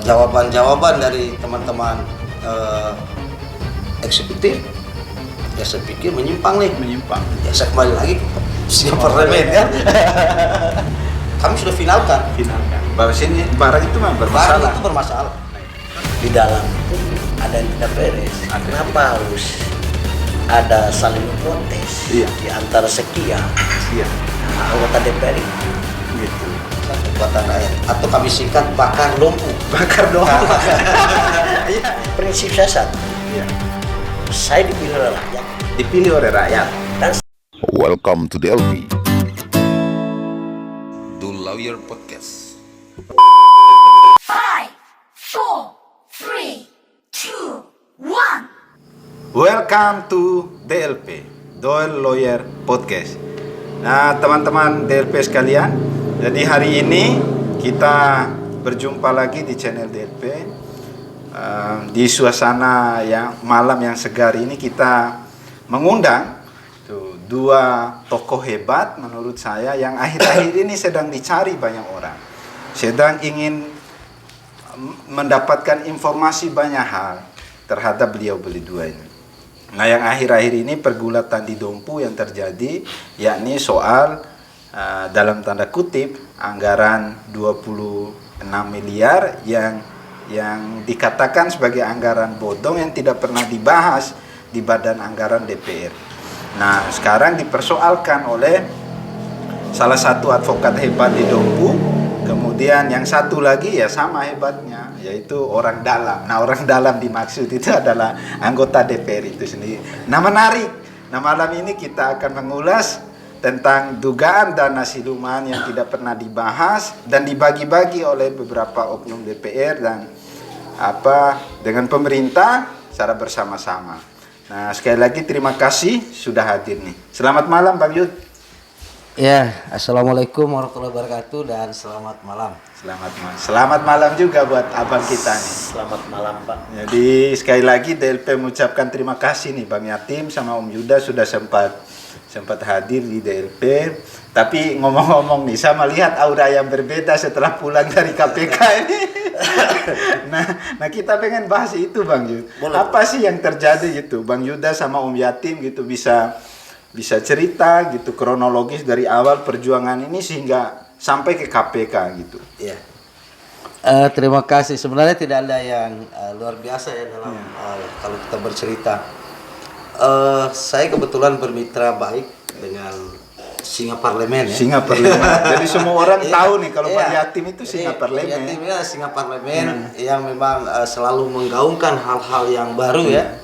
jawaban-jawaban dari teman-teman eksekutif, ya saya pikir menyimpang. Ya saya kembali lagi ke sidang parlemen kan. Kami sudah finalkan. Bahwa sini barang itu memang bermasalah. Barang itu bermasalah. Di dalam itu ada yang tidak beres. Kenapa harus ada saling protes di antara sekian anggota DPR itu? Gitu. Kekuatan rakyat, atau kami singkat bakar dompu. Iya. Prinsip saya satu. Iya. Saya dipilih oleh rakyat. Dipilih oleh rakyat. Dan Welcome to the LP. The Lawyer Podcast. 5, 4, 3, 2, 1. Welcome to DLP, Doel Lawyer Podcast. Nah, teman-teman DLP sekalian, jadi hari ini kita berjumpa lagi di channel DLP. Di suasana yang malam yang segar ini kita mengundang dua tokoh hebat menurut saya yang akhir-akhir ini sedang dicari banyak orang. Sedang ingin mendapatkan informasi banyak hal terhadap beliau berdua ini. Nah, yang akhir-akhir ini pergulatan di Dompu yang terjadi, yakni soal dalam tanda kutip anggaran 26 miliar yang dikatakan sebagai anggaran bodong yang tidak pernah dibahas di badan anggaran DPR. Nah, sekarang dipersoalkan oleh salah satu advokat hebat di Dompu, kemudian yang satu lagi ya sama hebatnya, yaitu orang dalam. Nah, orang dalam dimaksud itu adalah anggota DPR itu sendiri. Nah, menarik. Nah, malam ini kita akan mengulas tentang dugaan dana siluman yang tidak pernah dibahas dan dibagi-bagi oleh beberapa oknum DPR dan dengan pemerintah secara bersama-sama. Nah, sekali lagi terima kasih sudah hadir nih. Selamat malam Bang Yud. ya, assalamualaikum warahmatullahi wabarakatuh dan selamat malam. Selamat malam juga buat abang kita nih. Selamat malam Pak. Jadi sekali lagi DLP mengucapkan terima kasih nih Bang Yatim sama Om Yuda sudah sempat hadir di DLP. Tapi ngomong-ngomong nih, saya melihat aura yang berbeda setelah pulang dari KPK ini. nah kita pengen bahas itu Bang Yud. Apa sih yang terjadi gitu? Bang Yuda sama Om Yatim gitu bisa cerita gitu kronologis dari awal perjuangan ini sehingga sampai ke KPK gitu. Ya. Terima kasih. Sebenarnya tidak ada yang luar biasa ya dalam kalau kita bercerita. Saya kebetulan bermitra baik dengan Singa Parlemen ya. Singa Parlemen. Jadi semua orang tahu nih kalau Bang Yatim itu Singa Parlemen. Bang Yatim ya Singa Parlemen yang memang selalu menggaungkan hal-hal yang baru ya.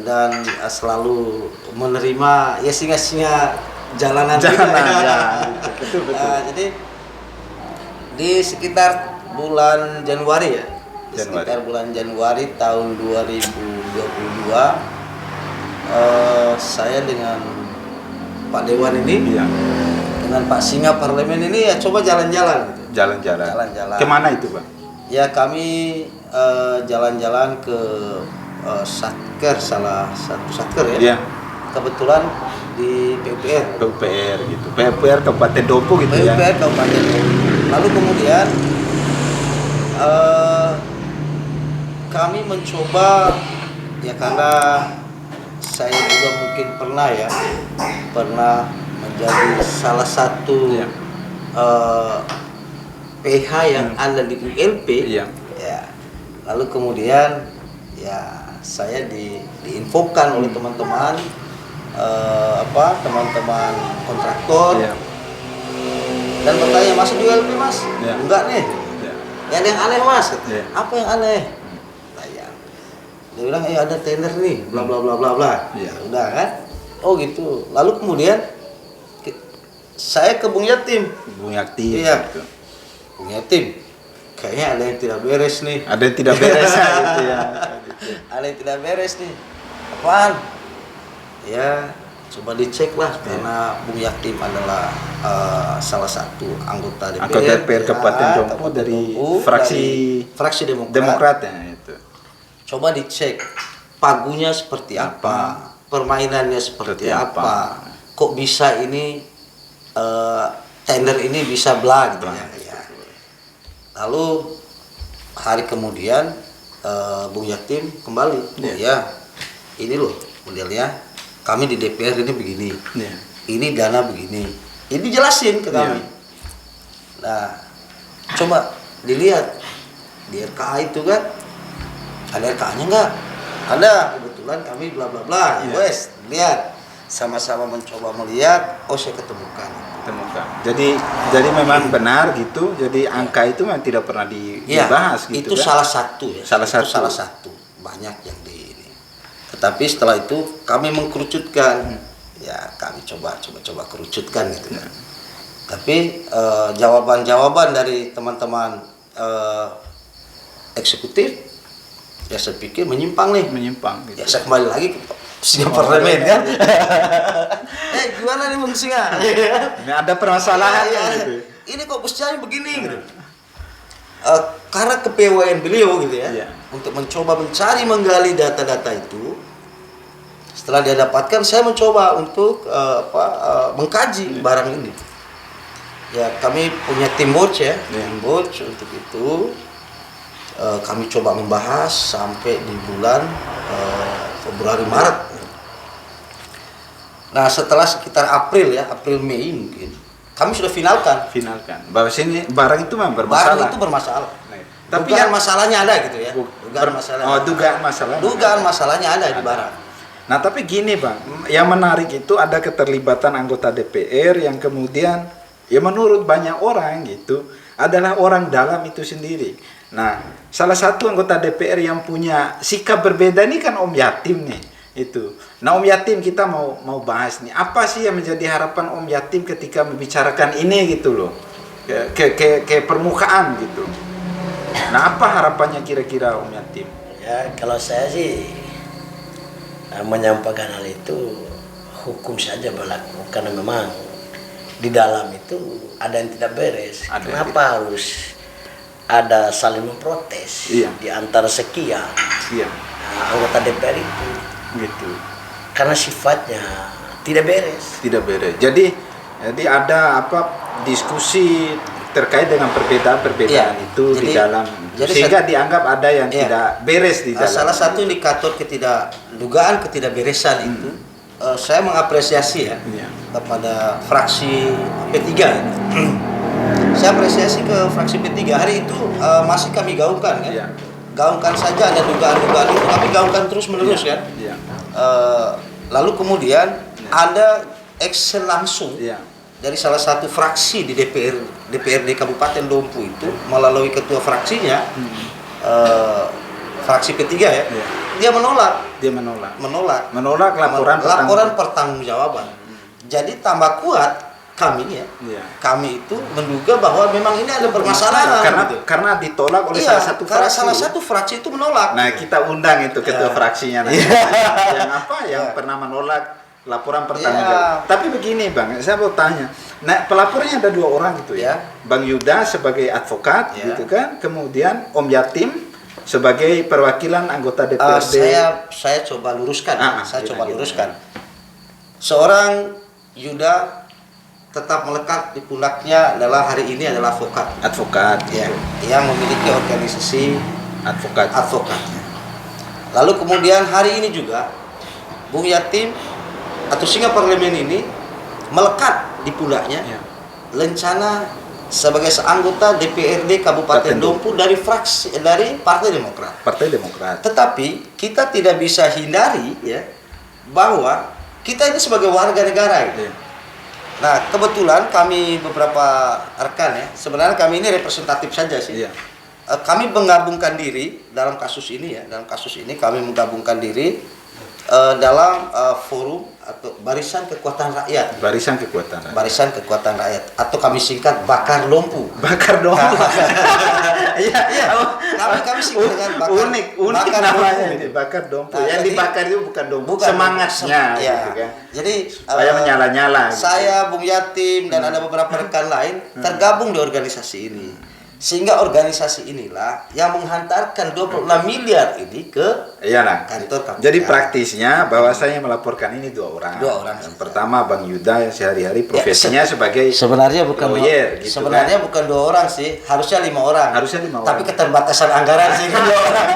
Dan selalu menerima ya singa-singa jalanan juga. Ya. Betul. Jadi di sekitar bulan Januari ya. Sekitar bulan Januari tahun 2022 saya dengan Pak Dewan ini dengan Pak Singa Parlemen ini ya coba jalan-jalan gitu. Jalan-jalan. Kemana itu Bang? Ya kami jalan-jalan ke Satker, salah satu Satker ya. Kebetulan di PUPR gitu. PUPR Kabupaten Dompu gitu ya. PUPR Kabupaten Dompu. Lalu kemudian kami mencoba ya karena saya juga mungkin pernah menjadi salah satu PH yang ada di ULP. Ya. Lalu kemudian ya saya diinfokan oleh teman-teman teman-teman kontraktor dan bertanya, masuk di ULP Mas? Enggak nih. Ya ada yang aneh Mas. Apa yang aneh? Dia bilang ada tender nih, bla bla bla bla bla. Ya udah kan? Oh gitu. Lalu kemudian saya ke Bung Yatim. Iya. Gitu. Bung Yatim. Kayaknya ada yang tidak beres nih. Ada yang tidak beres gitu ya. Ada yang tidak beres nih. Apaan? Ya coba dicek lah karena Bung Yatim adalah salah satu anggota DPR. Anggota DPR Kabupaten Dompu dari fraksi Demokrat ya itu. Coba dicek pagunya seperti apa, permainannya seperti apa, kok bisa ini tender ini bisa bla gitu ya. Lalu hari kemudian Bung Yatim kembali. Ya, ini loh modelnya. Kami di DPR ini begini. Ini dana begini. Ini jelasin ke kami. Nah, coba dilihat di RKA itu kan. Ada RKA-nya enggak? Ada. Kebetulan kami bla bla bla. Wes, lihat. Sama-sama mencoba melihat, saya ketemukan. Jadi memang benar gitu. Jadi angka itu memang tidak pernah dibahas gitu. Itu kan? salah satu ya. Salah satu. Banyak yang di ini. Tetapi setelah itu kami mengkerucutkan. Ya, kami coba kerucutkan gitu kan. Tapi jawaban-jawaban dari teman-teman eksekutif ya saya pikir menyimpang gitu. Ya saya kembali lagi ke Singa parlemen kan. Gimana nih Bung Singa? Ini ada permasalahan gitu. Ini kok bosnya begini gitu. Karena kepewayan beliau gitu ya, untuk mencoba menggali data-data itu. Setelah dia dapatkan, saya mencoba untuk mengkaji barang ini. Ya, kami punya tim watch ya, tim watch untuk itu. Kami coba membahas sampai di bulan Februari Maret. Nah, setelah sekitar April Mei mungkin kami sudah finalkan bahwa sini barang itu memang bermasalah. Barang itu bermasalah. Tapi Dugaan masalahnya ada gitu ya. Dugaan masalahnya ada di barang. Nah, tapi gini Bang, yang menarik itu ada keterlibatan anggota DPR yang kemudian ya menurut banyak orang gitu adalah orang dalam itu sendiri. Nah, salah satu anggota DPR yang punya sikap berbeda ini kan Om Yatim nih itu. Nah, Om Yatim kita mau bahas nih. Apa sih yang menjadi harapan Om Yatim ketika membicarakan ini gitu loh. Ke permukaan gitu. Nah, apa harapannya kira-kira Om Yatim? Ya, kalau saya sih menyampaikan hal itu hukum saja berlaku karena memang di dalam itu ada yang tidak beres. Kenapa harus ada saling memprotes di antara sekian anggota DPR itu? Gitu. Karena sifatnya tidak beres. Jadi ada diskusi terkait dengan perbedaan-perbedaan itu di dalam, sehingga dianggap ada yang tidak beres di dalam. Salah satu indikator dugaan ketidakberesan itu saya mengapresiasi kepada fraksi P3 ini. Saya apresiasi ke fraksi P3 hari itu masih kami gaungkan kan. Gaungkan saja ada dugaan-dugaan itu, kami gaungkan terus-menerus kan. Lalu kemudian ada action langsung dari salah satu fraksi di DPRD Kabupaten Dompu itu melalui ketua fraksinya, fraksi P3 ya. Dia menolak laporan pertanggungjawaban. Jadi tambah kuat kami kami itu menduga bahwa memang ini ada permasalahan karena ditolak oleh salah satu fraksi itu menolak. Nah, kita undang itu ketua fraksinya nanti. yang pernah menolak laporan pertanggungjawaban. Tapi begini Bang, saya mau tanya. Nah, pelapornya ada 2 orang gitu ya. Bang Yuda sebagai advokat gitu kan, kemudian Om Yatim sebagai perwakilan anggota DPRD. Saya coba luruskan. Seorang Yuda tetap melekat di pundaknya adalah hari ini adalah advokat yang memiliki organisasi advokatnya. Lalu kemudian hari ini juga Bung Yatim atau Singa Parlemen ini melekat di pundaknya lencana sebagai anggota DPRD Kabupaten Dompu dari Partai Demokrat. Tetapi kita tidak bisa hindari bahwa kita ini sebagai warga negara Nah, kebetulan kami beberapa rekan sebenarnya kami ini representatif saja sih. Kami menggabungkan diri dalam kasus ini dalam kasus ini kami menggabungkan diri dalam forum atau Barisan Kekuatan Rakyat. Barisan Kekuatan Rakyat atau kami singkat Bakar Dompu. Kami singkat dengan Bakar. Unik namanya ini Bakar Dompu. Yang dibakar itu bukan dompu, semangatnya gitu kan. Jadi saya menyala-nyala. Saya Bung Yatim dan ada beberapa rekan lain tergabung di organisasi ini. Sehingga organisasi inilah yang menghantarkan 26 miliar ini ke Iyalah. kantor KPK. Jadi praktisnya bahwasanya melaporkan ini 2 orang. 2 orang. Yang pertama Bang Yuda yang sehari-hari profesinya sebagai Sebenarnya bukan lawyer, gitu sebenarnya kan. bukan 2 orang sih, harusnya 5 orang. Harusnya 5 orang. Tapi keterbatasan anggaran sih 2 orang.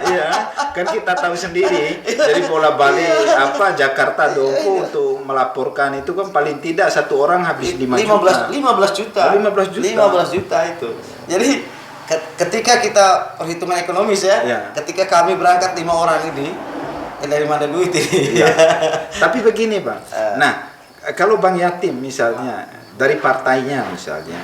Iya, kan kita tahu sendiri. Jadi bola-balik Jakarta Dompu untuk melaporkan itu kan paling tidak 1 orang habis 5 juta. 15 juta. 15 juta. 15 juta itu. Jadi ketika kita perhitungan ekonomis ya, ketika kami berangkat 5 orang ini, dari mana duit ini? Ya. Tapi begini Bang, nah kalau Bang Yatim misalnya dari partainya misalnya,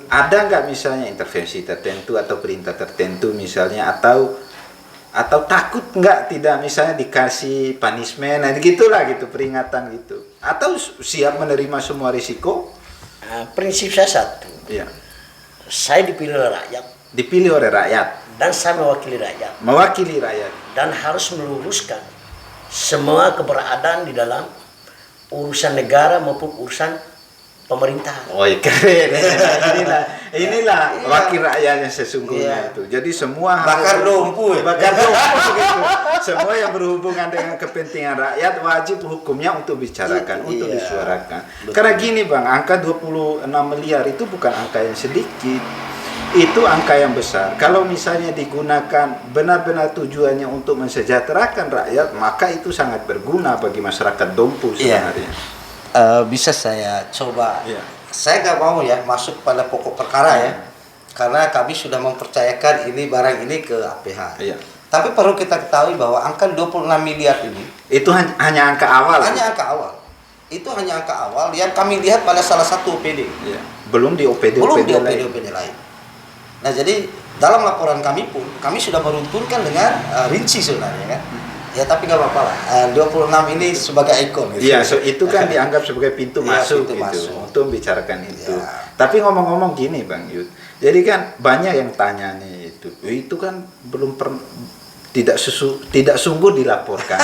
ada nggak misalnya intervensi tertentu atau perintah tertentu misalnya atau takut nggak tidak misalnya dikasih punishment, nah gitulah gitu peringatan gitu, atau siap menerima semua risiko? Prinsip saya satu, saya dipilih oleh rakyat. Dipilih oleh rakyat. Dan saya mewakili rakyat. Mewakili rakyat. Dan harus meluruskan semua keberadaan di dalam urusan negara maupun urusan pemerintahan. Oh keren. Inilah wakil rakyat yang sesungguhnya itu. Jadi semua bakar dompu gitu. Semua yang berhubungan dengan kepentingan rakyat wajib hukumnya untuk bicarakan, untuk disuarakan. Betul. Karena gini Bang, angka 26 miliar itu bukan angka yang sedikit. Itu angka yang besar. Kalau misalnya digunakan benar-benar tujuannya untuk mensejahterakan rakyat, maka itu sangat berguna bagi masyarakat Dompu sebenarnya. Bisa saya coba. Saya nggak mau ya masuk pada pokok perkara ya, karena kami sudah mempercayakan ini barang ini ke APH. Tapi perlu kita ketahui bahwa angka 26 miliar ini itu hanya angka awal. Hanya angka awal. Itu hanya angka awal yang kami lihat pada salah satu OPD. Belum di OPD lain. Nah jadi dalam laporan kami pun kami sudah merunturkan dengan rinci sebenarnya kan. Ya tapi nggak apa-apa lah. 26 ini sebagai ikon. Gitu. Iya, itu kan dianggap sebagai pintu masuk untuk membicarakan itu. Tapi ngomong-ngomong gini Bang Yud, jadi kan banyak yang tanya nih itu kan belum tidak sungguh dilaporkan.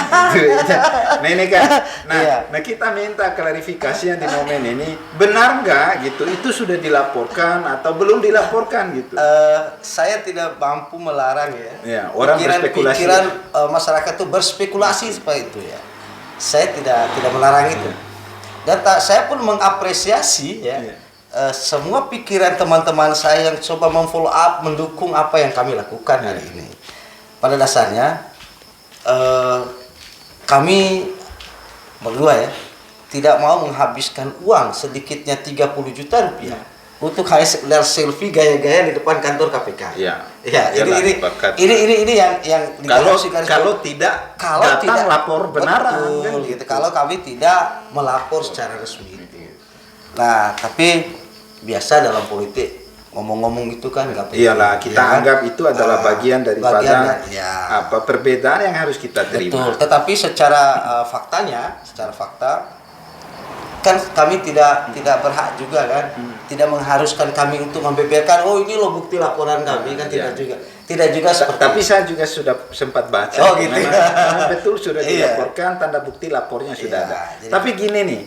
Nah ini kan, nah kita minta klarifikasi yang di momen ini benar nggak gitu? Itu sudah dilaporkan atau belum dilaporkan gitu? Saya tidak mampu melarang ya. Orang berspekulasi. Pikiran masyarakat itu berspekulasi seperti itu ya. Saya tidak melarang itu. Dan saya pun mengapresiasi semua pikiran teman-teman saya yang coba memfollow up, mendukung apa yang kami lakukan hari ini. Pada dasarnya kami berdua ya tidak mau menghabiskan uang sedikitnya 30 juta rupiah untuk hanya sekedar selfie gaya-gaya di depan kantor KPK. Ini yang kalau tidak lapor benaran kan gitu. Kalau kami tidak melapor secara resmi. Nah, tapi biasa dalam politik ngomong-ngomong itu kan nggak penting. Iyalah, kita anggap itu adalah bagian daripada perbedaan yang harus kita terima. Betul, tetapi secara fakta kan kami tidak berhak juga kan, tidak mengharuskan kami untuk membeberkan ini loh bukti laporan kami kan tidak juga seperti. Tapi saya juga sudah sempat baca. Oh gitu. Memang betul sudah dilaporkan, tanda bukti lapornya sudah ada. Tapi gini nih,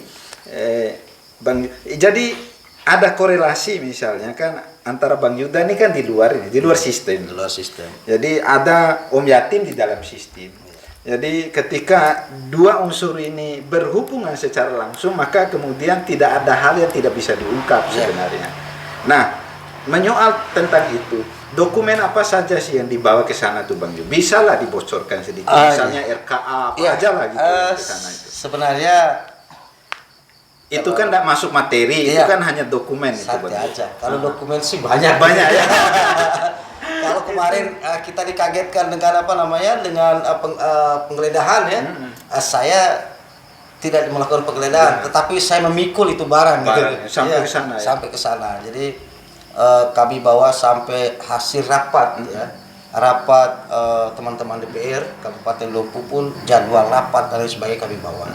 Bang, jadi ada korelasi misalnya kan antara Bang Yuda ini kan di luar sistem. Di luar sistem. Jadi ada Om Yatim di dalam sistem. Jadi ketika 2 unsur ini berhubungan secara langsung, maka kemudian tidak ada hal yang tidak bisa diungkap sebenarnya. Nah, menyoal tentang itu, dokumen apa saja sih yang dibawa ke sana tuh Bang Yuda? Bisa lah dibocorkan sedikit, misalnya RKA apa aja lah gitu ke sana itu. Sebenarnya itu kan tidak masuk materi, itu kan hanya dokumen. Santai aja. Kalau dokumen sih banyak ya. Kalau kemarin kita dikagetkan dengan dengan penggeledahan ya, saya tidak melakukan penggeledahan, tetapi saya memikul itu barang gitu. Sampai ke sana. Sampai ke sana. Jadi kami bawa sampai hasil rapat rapat teman-teman DPR Kabupaten Dompu pun jadwal rapat dan sebagainya kami bawa.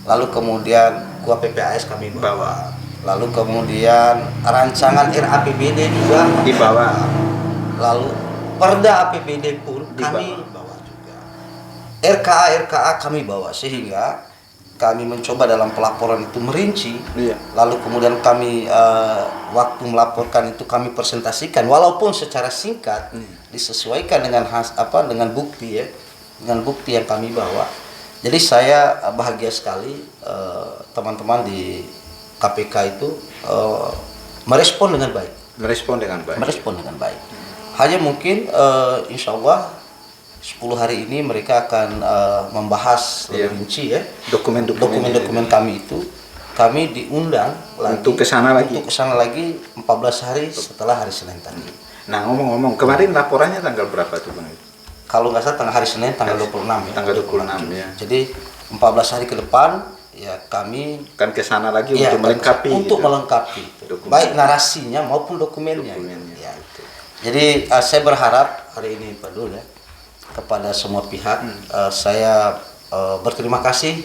Lalu kemudian Gua PPAS kami bawa. Lalu kemudian rancangan RAPBD juga dibawa. Lalu Perda APBD pun kami bawa juga. RKA kami bawa sehingga kami mencoba dalam pelaporan itu merinci. Lalu kemudian kami waktu melaporkan itu kami presentasikan walaupun secara singkat disesuaikan dengan dengan bukti ya. dengan bukti yang kami bawa. Jadi saya bahagia sekali teman-teman di KPK itu merespon dengan baik. Merespon dengan baik. Hanya mungkin insya Allah 10 hari ini mereka akan membahas lebih rinci ya dokumen-dokumen kami itu. Kami diundang untuk ke sana lagi 14 hari setelah hari Senin tadi. Nah, ngomong-ngomong, kemarin laporannya tanggal berapa tuh Bang? Kalau nggak salah hari Senin tanggal 26 ya. Tanggal 26 ya. Jadi 14 hari ke depan ya kami kan ke sana lagi untuk melengkapi baik narasinya maupun dokumennya. Ya. Jadi saya berharap hari ini Pak Dul ya kepada semua pihak saya berterima kasih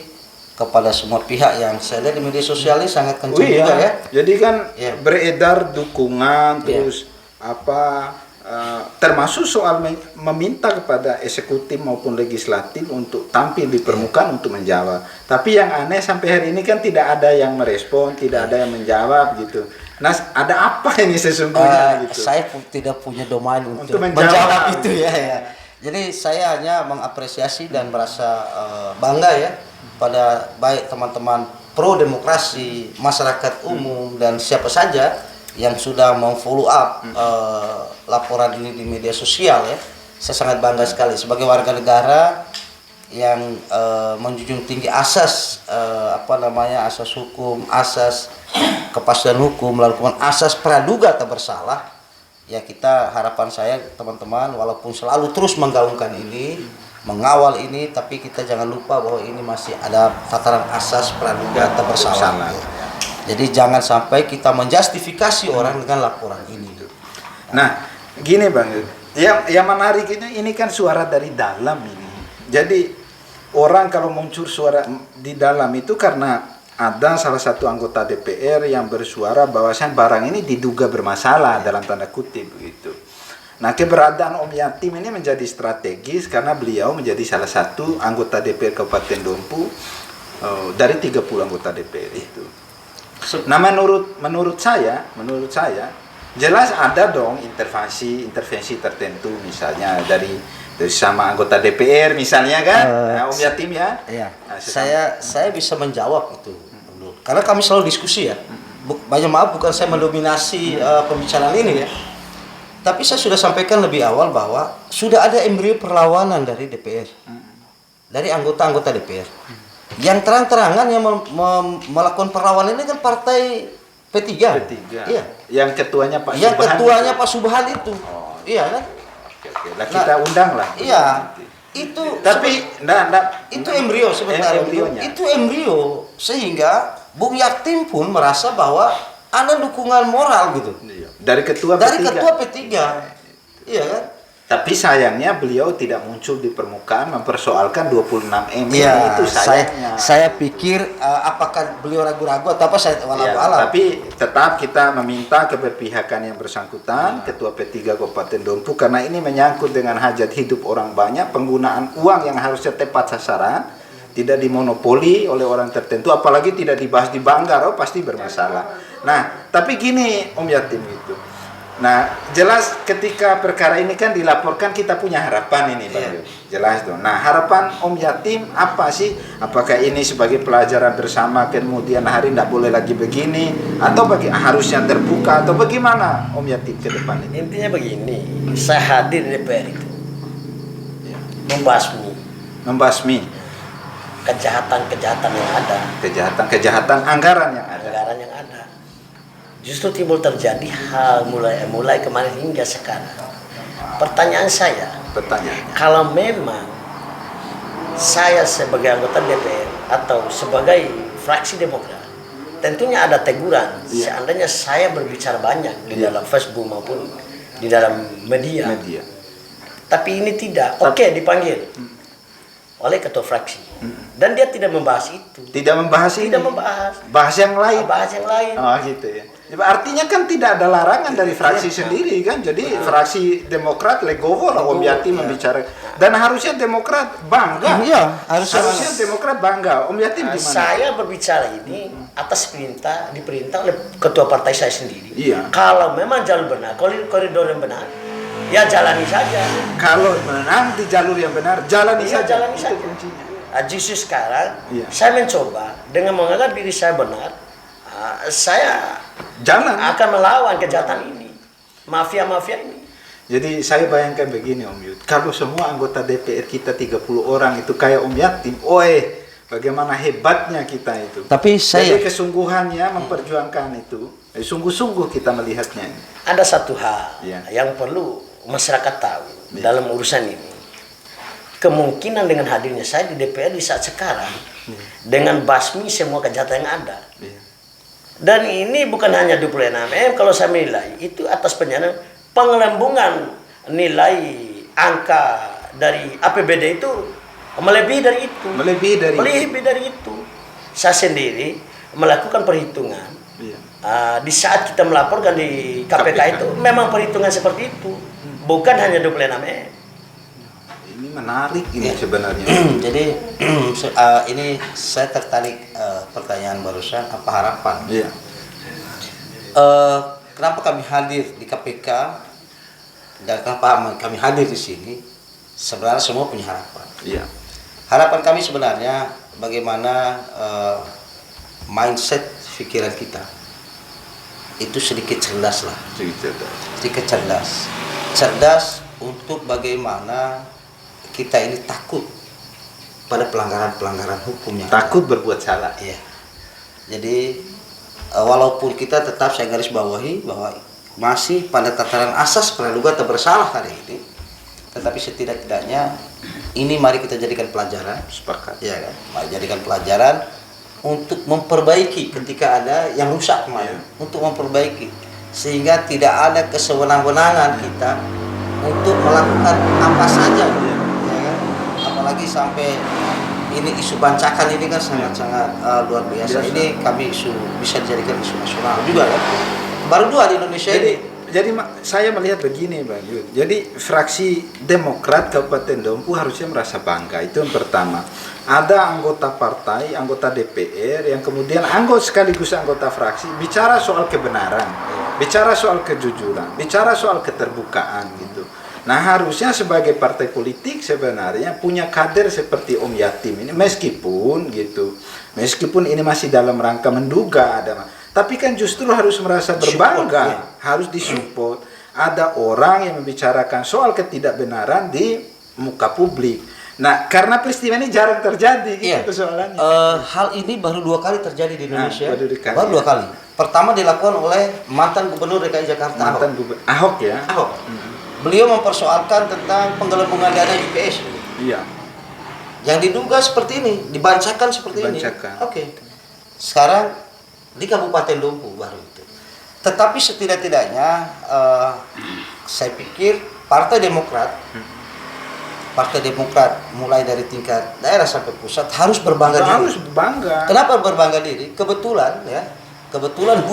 kepada semua pihak yang saya lihat di media sosial ini sangat kencang juga ya. Jadi kan beredar dukungan terus termasuk soal meminta kepada eksekutif maupun legislatif untuk tampil di permukaan untuk menjawab. Tapi yang aneh sampai hari ini kan tidak ada yang merespon, tidak ada yang menjawab gitu. Nah, ada apa ini sesungguhnya gitu? Saya tidak punya domain untuk menjawab itu ya. Jadi saya hanya mengapresiasi dan merasa bangga ya pada baik teman-teman pro demokrasi, masyarakat umum dan siapa saja yang sudah memfollow up laporan ini di media sosial ya. Saya sangat bangga sekali sebagai warga negara yang menjunjung tinggi asas asas hukum, asas kepastian hukum, lalu kemudian asas praduga tak bersalah. Ya kita harapan saya teman-teman walaupun selalu terus menggaungkan ini, mengawal ini, tapi kita jangan lupa bahwa ini masih ada tataran asas praduga tak bersalah. Jadi jangan sampai kita menjustifikasi orang dengan laporan ini. Nah, gini Bang, yang menarik ini kan suara dari dalam ini. Jadi orang kalau muncul suara di dalam itu karena ada salah satu anggota DPR yang bersuara bahwasan barang ini diduga bermasalah dalam tanda kutip begitu. Nah, keberadaan Om Yatim ini menjadi strategis karena beliau menjadi salah satu anggota DPR Kabupaten Dompu dari 30 anggota DPR itu. Nah, menurut saya jelas ada dong intervensi tertentu misalnya dari sama anggota DPR misalnya kan, Om Yatim ya. Iya. Nah, saya bisa menjawab itu. Karena kami selalu diskusi ya. Banyak maaf bukan saya mendominasi pembicaraan ini ya. Tapi saya sudah sampaikan lebih awal bahwa sudah ada embrio perlawanan dari DPR. Dari anggota-anggota DPR. Yang terang-terangan yang melakukan perlawanan ini kan partai P3. Iya. Yang ketuanya Pak Subhan. Yang ketuanya Pak Subhan itu. Iya kan? Oke. Nah, kita undang lah. Iya. Itu tapi itu embrio sebenarnya. Itu embrio sehingga Bung Yatim pun merasa bahwa ada dukungan moral gitu. Dari ketua P3. Iya kan? Tapi sayangnya beliau tidak muncul di permukaan mempersoalkan 26M itu sayangnya. Saya pikir apakah beliau ragu-ragu atau apa saya walau-walau. Tapi tetap kita meminta keberpihakan yang bersangkutan Ketua P3 Kabupaten Dompu karena ini menyangkut dengan hajat hidup orang banyak, penggunaan uang yang harusnya tepat sasaran, tidak dimonopoli oleh orang tertentu, apalagi tidak dibahas di Banggar, pasti bermasalah. Nah, tapi gini Om Yatim itu. Nah, jelas ketika perkara ini kan dilaporkan kita punya harapan ini Bang. Jelas dong. Nah, harapan Om Yatim apa sih? Apakah ini sebagai pelajaran bersama kemudian hari tidak boleh lagi begini atau harusnya terbuka atau bagaimana Om Yatim ke depan ini? Intinya begini, saya hadir di DPR itu membasmi kejahatan-kejahatan yang ada, kejahatan anggaran yang ada. Justru timbul terjadi hal mulai kemarin hingga sekarang. Pertanyaan saya, kalau memang saya sebagai anggota DPR atau sebagai fraksi Demokrat, tentunya ada teguran. Seandainya saya berbicara banyak di dalam Facebook maupun di dalam media. Tapi ini tidak. Oke, dipanggil oleh ketua fraksi. Dan dia tidak membahas itu. Tidak membahas. Bahas yang lain. Oh gitu ya. Artinya kan tidak ada larangan dari fraksi sendiri kan. Jadi fraksi Demokrat legowo lah Om Yatim membicarakan. Dan harusnya Demokrat bangga. Iya, harusnya Demokrat bangga. Om Yatim gimana? Saya berbicara ini atas diperintah oleh ketua partai saya sendiri. Iya. Kalau memang jalur benar, koridor yang benar, ya jalani saja. Kalau menang di jalur yang benar, jalani Iya, saja. jalani Itu saja. kuncinya. Justru sekarang Iya. saya mencoba dengan menganggap diri saya benar, saya Jalan. akan melawan kejahatan ini, mafia-mafia ini. Jadi saya bayangkan begini Om Yud, kalau semua anggota DPR kita 30 orang itu kayak Om Yatim, bagaimana hebatnya kita itu. Tapi saya Jadi kesungguhannya memperjuangkan itu, sungguh-sungguh kita melihatnya. Ada satu hal Iya. yang perlu masyarakat tahu Iya. dalam urusan ini. Kemungkinan dengan hadirnya saya di DPR di saat sekarang, dengan basmi semua kejahatan yang ada. Iya. Dan ini bukan hanya 26M, kalau saya menilai itu atas pengelambungan nilai angka dari APBD itu melebihi dari itu. Melebihi dari itu. Saya sendiri melakukan perhitungan. Iya. Di saat kita melaporkan di KPK itu memang perhitungan seperti itu, bukan hanya 26M. Ini menarik ini sebenarnya. jadi ini saya tertarik pertanyaan barusan, apa harapan? Iya. Kenapa kami hadir di KPK dan kenapa kami hadir di sini? Sebenarnya semua punya harapan. Iya. Harapan kami sebenarnya bagaimana mindset pikiran kita itu sedikit cerdas lah. Sedikit cerdas. Cerdas untuk bagaimana kita ini takut pada pelanggaran-pelanggaran hukum yang Takut berbuat salah. Iya. Jadi walaupun kita tetap, saya garis bawahi bahwa masih pada tataran asas praduga tak bersalah hari ini, tetapi setidak-tidaknya ini mari kita jadikan pelajaran. Sepakat. Ya kan? Mari jadikan pelajaran untuk memperbaiki ketika ada yang rusak kemarin, untuk memperbaiki sehingga tidak ada kesewenang-wenangan kita untuk melakukan apa saja, ya kan? Apalagi sampai ini isu bancakan ini kan sangat-sangat luar biasa. Ini kami isu bisa dijadikan isu nasional juga kan. Baru 2 di Indonesia ini. Jadi saya melihat begini Bang Yud. Jadi fraksi Demokrat Kabupaten Dompu harusnya merasa bangga. Itu yang pertama. Ada anggota partai, anggota DPR yang kemudian sekaligus anggota fraksi bicara soal kebenaran, bicara soal kejujuran, bicara soal keterbukaan gitu. Nah harusnya sebagai partai politik sebenarnya punya kader seperti Om Yatim ini, meskipun ini masih dalam rangka menduga ada, tapi kan justru harus merasa berbangga, harus disupport. Ada orang yang membicarakan soal ketidakbenaran di muka publik. Nah karena peristiwa ini jarang terjadi gitu persoalannya. Hal ini baru 2 kali terjadi di Indonesia. Baru 2 kali. Pertama dilakukan oleh mantan Gubernur DKI Jakarta, Ahok ya. Ahok. Beliau mempersoalkan tentang penggelembungan dana IPS. Iya. Yang diduga seperti ini, dibacakan seperti ini. Oke. Sekarang di Kabupaten Dompu baru itu. Tetapi setidak-tidaknya saya pikir Partai Demokrat mulai dari tingkat daerah sampai pusat harus berbangga diri. Harus berbangga. Kenapa berbangga diri? Kebetulan 20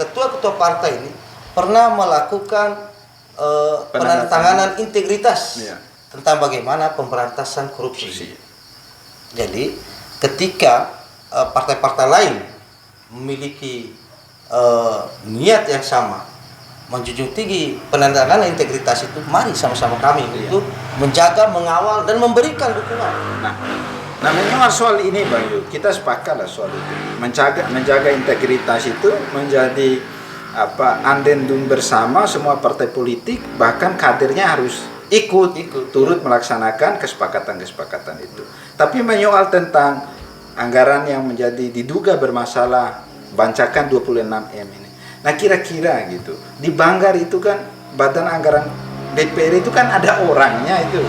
ketua-ketua partai ini pernah melakukan penandatanganan integritas tentang bagaimana pemberantasan korupsi. Jadi ketika partai-partai lain memiliki niat yang sama, menjunjung tinggi penandatanganan integritas itu, mari sama-sama kami untuk menjaga, mengawal dan memberikan dukungan. Nah memang soal ini Bang Yud, kita sepakat lah soal itu. Menjaga integritas itu menjadi andendum bersama semua partai politik, bahkan kadernya harus ikut turut melaksanakan kesepakatan itu. Tapi menyoal tentang anggaran yang menjadi diduga bermasalah, bancakan 26M ini. Nah kira-kira gitu, di Banggar itu kan badan anggaran DPR itu kan ada orangnya itu.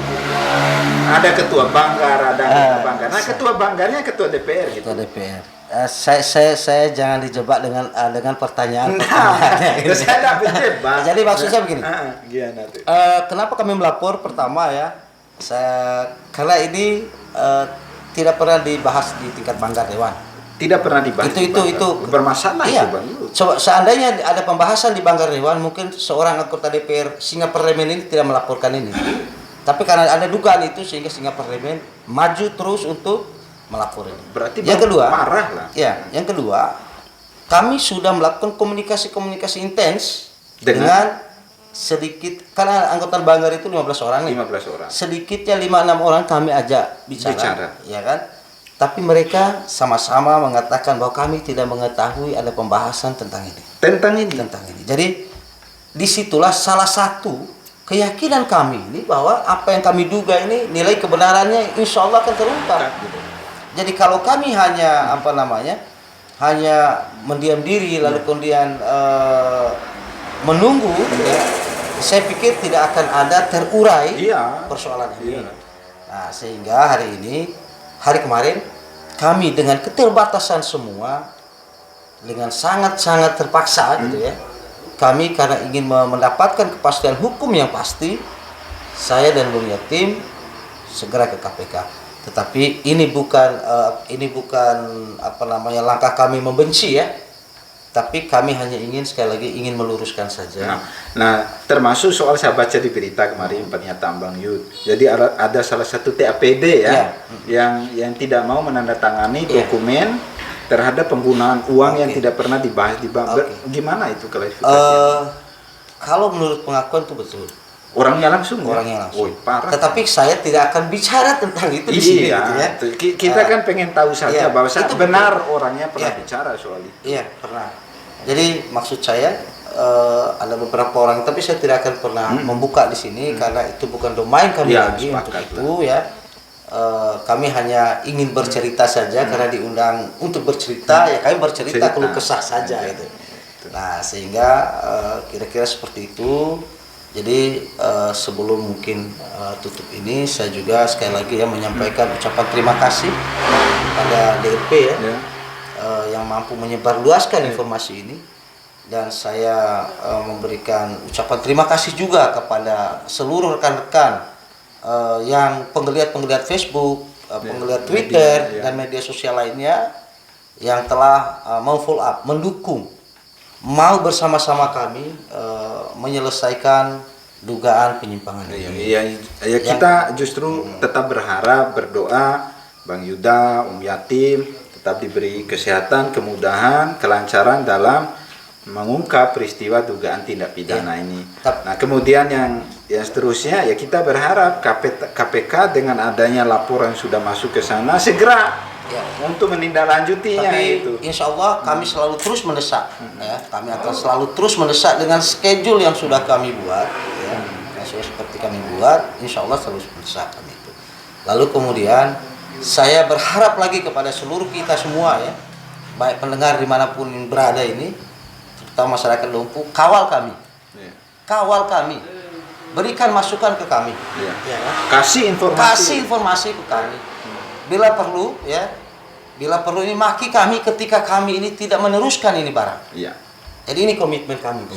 Ada ketua Banggar, ada anggota Banggar. Nah ketua Banggarnya ketua DPR gitu. Ketua DPR. Saya jangan dijebak dengan pertanyaan. Saya tidak berjebak. Jadi maksud saya begini. Kenapa kami melapor? Pertama ya, karena ini tidak pernah dibahas di tingkat Banggar Dewan. Tidak pernah dibahas. Itu bermasalah iya. itu Bang. Coba seandainya ada pembahasan di Banggar Dewan, mungkin seorang anggota DPR Singa Parlemen ini tidak melaporkan ini. Tapi karena ada dugaan itu sehingga Singa Parlemen maju terus untuk melapor ini. Berarti yang kedua, marah lah. Ya, yang kedua, kami sudah melakukan komunikasi intens dengan sedikit, karena anggota Banggar itu 15 orang nih. 15 orang. Sedikitnya 5-6 orang kami ajak bicara. Ya kan? Tapi mereka sama-sama mengatakan bahwa kami tidak mengetahui ada pembahasan tentang ini. Tentang ini. Jadi disitulah salah satu keyakinan kami ini bahwa apa yang kami duga ini nilai kebenarannya insya Allah akan terungkap. Jadi kalau kami hanya hanya mendiam diri lalu kemudian menunggu, ya, saya pikir tidak akan ada terurai persoalan ini. Nah, sehingga hari kemarin kami dengan keterbatasan semua, dengan sangat-sangat terpaksa gitu ya, kami karena ingin mendapatkan kepastian hukum yang pasti, saya dan Bung Yatim segera ke KPK. Tetapi ini bukan langkah kami membenci ya, tapi kami hanya ingin ingin meluruskan saja. Nah, termasuk soal saya baca di berita kemarin pernyataan Bang Yud. Jadi ada salah satu TAPD yang tidak mau menandatangani dokumen terhadap penggunaan uang yang tidak pernah dibahas di bank. Gimana itu klarifikasinya? Kalau menurut pengakuan itu betul. Orangnya langsung. Parah. Tetapi saya tidak akan bicara tentang itu di sini. Gitu ya. Kita kan pengen tahu saja bahwa itu benar orangnya pernah bicara soal itu. Iya, pernah. Jadi maksud saya ada beberapa orang, tapi saya tidak akan pernah membuka di sini karena itu bukan domain kami lagi untuk itu ya. Kami hanya ingin bercerita saja karena diundang untuk bercerita, ya kami bercerita keluh kesah saja gitu. Nah, sehingga kira-kira seperti itu. Jadi sebelum mungkin tutup ini, saya juga sekali lagi ya menyampaikan ucapan terima kasih pada DRP yang mampu menyebarluaskan informasi ini, dan saya memberikan ucapan terima kasih juga kepada seluruh rekan-rekan yang penggeliat Facebook, penggeliat Twitter dan media sosial lainnya yang telah mau follow up, mendukung, mau bersama-sama kami menyelesaikan dugaan penyimpangan ini. Kita justru tetap berharap, berdoa Bang Yuda, Yatim tetap diberi kesehatan, kemudahan, kelancaran dalam mengungkap peristiwa dugaan tindak pidana ini. Nah, kemudian yang seterusnya ya kita berharap KPK dengan adanya laporan sudah masuk ke sana segera untuk menindaklanjutinya. Tapi insya Allah kami selalu terus mendesak, ya. Kami akan selalu terus mendesak dengan schedule yang sudah kami buat, ya. Seperti kami buat, insya Allah selalu mendesak kami itu. Lalu kemudian saya berharap lagi kepada seluruh kita semua ya, baik pendengar dimanapun berada ini, terutama masyarakat Lumpuh, kawal kami, berikan masukan ke kami, kasih informasi ke kami. Bila perlu ini maki kami ketika kami ini tidak meneruskan ini barang. Jadi ini komitmen kami.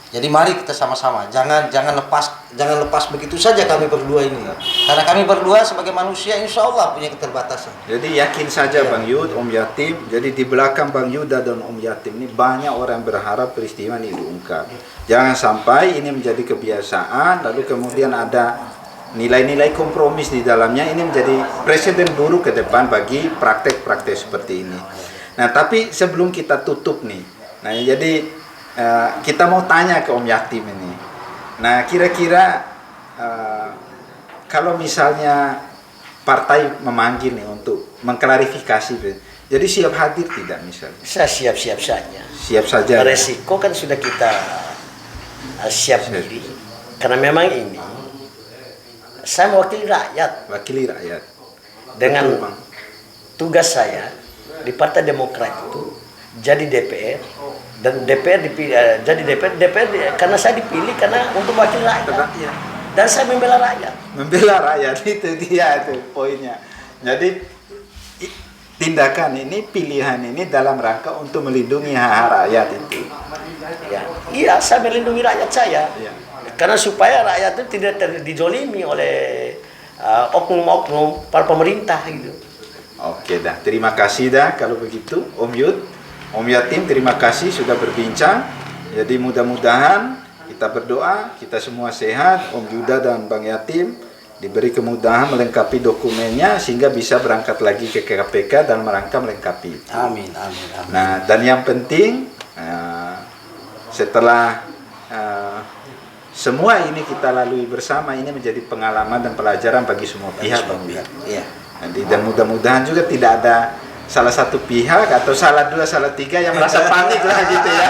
Jadi mari kita sama-sama, jangan lepas begitu saja kami berdua ini. Karena kami berdua sebagai manusia insya Allah punya keterbatasan. Jadi yakin saja Bang Yud, Yatim. Jadi di belakang Bang Yuda dan Yatim ini banyak orang berharap peristiwa ini diungkap. Jangan sampai ini menjadi kebiasaan, lalu kemudian ada nilai-nilai kompromis di dalamnya, ini menjadi presiden buruk ke depan bagi praktek-praktek seperti ini. Nah, tapi sebelum kita tutup nih, nah jadi kita mau tanya ke Yatim ini. Nah, kira-kira kalau misalnya partai memanggil nih untuk mengklarifikasi, jadi siap hadir tidak misalnya? Saya siap-siap saja. Siap saja. Resiko kan sudah kita siap diri, karena memang ini saya mewakili rakyat. Dengan tugas saya di Partai Demokrat itu jadi DPR, dan DPR dipilih, jadi DPR karena saya dipilih karena untuk wakil rakyat. Dan saya membela rakyat. Itu dia itu poinnya. Jadi tindakan ini, pilihan ini dalam rangka untuk melindungi hak rakyat itu. Iya, saya melindungi rakyat saya. Karena supaya rakyat itu tidak dizolimi oleh oknum-oknum para pemerintah gitu. Oke dah, terima kasih dah kalau begitu Yud, Yatim, terima kasih sudah berbincang. Jadi mudah-mudahan kita berdoa kita semua sehat, Yuda dan Bang Yatim diberi kemudahan melengkapi dokumennya sehingga bisa berangkat lagi ke KPK dan merangka melengkapi. Amin. Nah, dan yang penting setelah semua ini kita lalui bersama, ini menjadi pengalaman dan pelajaran bagi semua pihak. Iya. Jadi, dan mudah-mudahan juga tidak ada salah satu pihak atau salah dua, salah tiga yang merasa panik lah gitu ya.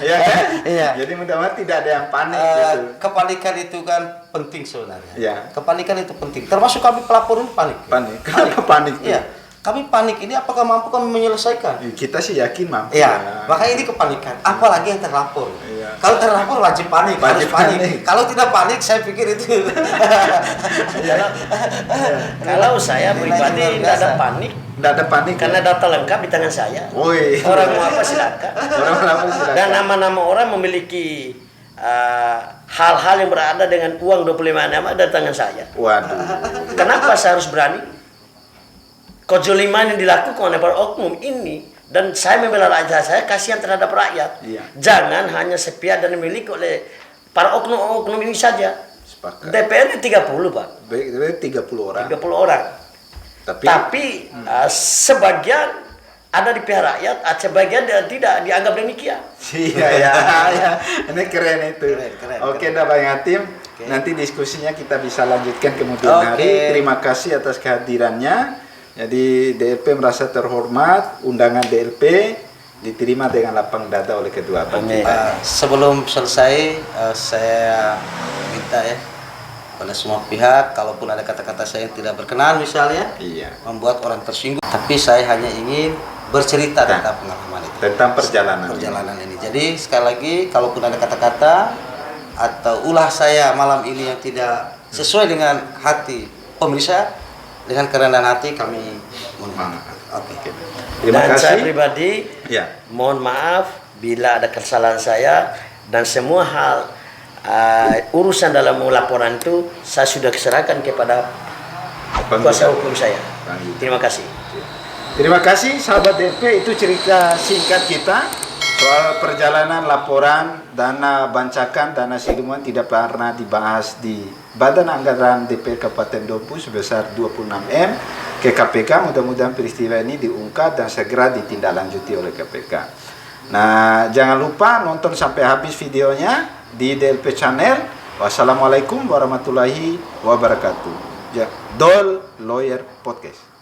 Ya kan? Iya. Jadi mudah-mudahan tidak ada yang panik gitu. Kepanikan itu kan penting sebenarnya. Iya. Kepanikan itu penting. Termasuk kami pelapor ini panik. Panik. Kenapa panik? Iya. Kami panik ini apakah mampu kami menyelesaikan? Kita sih yakin mampu. Iya, makanya ini kepanikan. Apalagi yang terlapor. Iya. Kalau terlapor wajib panik, harus Wajib panik. panik. Kalau tidak panik, saya pikir itu. Kalau saya pribadi Luar tidak ada biasa. panik Tidak ada panik. karena data lengkap di tangan saya. Woi. Orang mau apa silakan. Orang apa silakan. Dan nama-nama orang memiliki hal-hal yang berada dengan uang 25 nama dari tangan saya. Waduh. Kenapa saya harus berani? Kezaliman yang dilakukan oleh para oknum ini, dan saya membela rakyat saya, kasihan terhadap rakyat. Iya. Jangan hanya sepihak dan dimiliki oleh para oknum-oknum ini saja. Sepakat. DPR ini 30, Pak. Baik, 30 orang. 30 orang. Tapi sebagian ada di pihak rakyat, sebagian tidak dianggap demikian. Iya ya, ya. Ini keren itu. Keren. Oke, dah Bang Hatim. Nanti diskusinya kita bisa lanjutkan kemudian hari. Terima kasih atas kehadirannya. Jadi DLP merasa terhormat, undangan DLP diterima dengan lapang dada oleh kedua partai. Sebelum selesai, saya minta ya pada semua pihak, kalaupun ada kata-kata saya yang tidak berkenan misalnya, Iya. membuat orang tersinggung, tapi saya hanya ingin bercerita tentang pengalaman itu. Tentang perjalanan ini. Jadi sekali lagi, kalaupun ada kata-kata atau ulah saya malam ini yang tidak sesuai dengan hati pemirsa, dengan kerendahan hati kami mohon maaf. Oke. Terima Dan kasih. saya pribadi Ya. mohon maaf bila ada kesalahan saya, dan semua hal urusan dalam laporan itu saya sudah serahkan kepada kuasa hukum saya. Terima kasih. Terima kasih sahabat DLP, itu cerita singkat kita soal perjalanan laporan dana bancakan, dana siluman tidak pernah dibahas di Badan Anggaran DPR Kabupaten Dompu sebesar 26M ke KPK. Mudah-mudahan peristiwa ini diungkap dan segera ditindaklanjuti oleh KPK. Nah, jangan lupa nonton sampai habis videonya di DLP Channel. Wassalamualaikum warahmatullahi wabarakatuh. Ya, Dol Lawyer Podcast.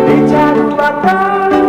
Bicara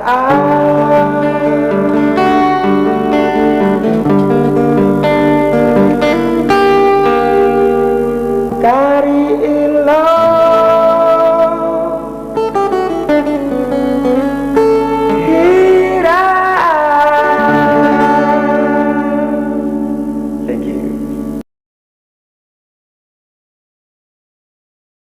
I